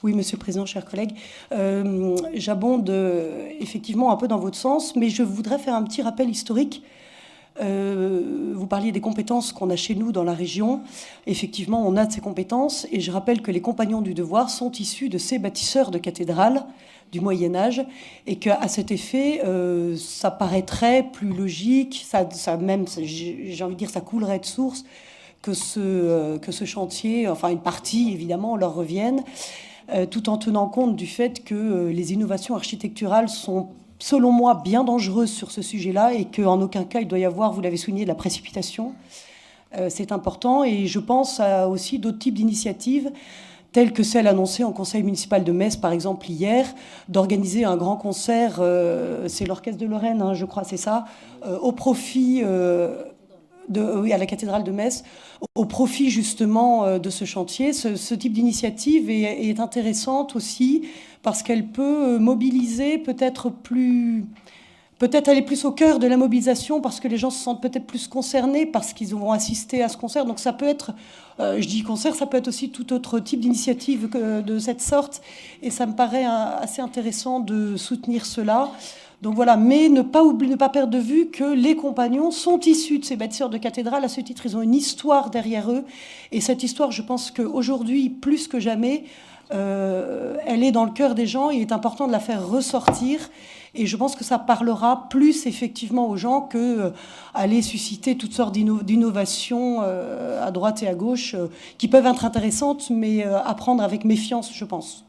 Oui, Monsieur le Président, chers collègues, j'abonde effectivement un peu dans votre sens, mais je voudrais faire un petit rappel historique. Vous parliez des compétences qu'on a chez nous dans la région. Effectivement, on a de ces compétences, et je rappelle que les compagnons du devoir sont issus de ces bâtisseurs de cathédrales du Moyen Âge, et qu'à cet effet, ça paraîtrait plus logique, ça même, j'ai envie de dire, ça coulerait de source que ce chantier, enfin une partie évidemment, leur revienne, tout en tenant compte du fait que les innovations architecturales sont, selon moi, bien dangereuses sur ce sujet-là et qu'en aucun cas il doit y avoir, vous l'avez souligné, de la précipitation. C'est important, et je pense à aussi d'autres types d'initiatives telles que celle annoncée en conseil municipal de Metz, par exemple, hier, d'organiser un grand concert, c'est l'Orchestre de Lorraine, hein, je crois, c'est ça, au profit oui, à la cathédrale de Metz, au profit justement de ce chantier. Ce type d'initiative est intéressante aussi parce qu'elle peut mobiliser peut-être aller plus au cœur de la mobilisation, parce que les gens se sentent peut-être plus concernés parce qu'ils vont assister à ce concert. Donc ça peut être, je dis concert, ça peut être aussi tout autre type d'initiative de cette sorte. Et ça me paraît assez intéressant de soutenir cela. Donc voilà, mais ne pas perdre de vue que les compagnons sont issus de ces bâtisseurs de cathédrales. À ce titre, ils ont une histoire derrière eux. Et cette histoire, je pense qu'aujourd'hui, plus que jamais, elle est dans le cœur des gens. Il est important de la faire ressortir. Et je pense que ça parlera plus effectivement aux gens que aller susciter toutes sortes d'innovations à droite et à gauche qui peuvent être intéressantes, mais à prendre avec méfiance, je pense.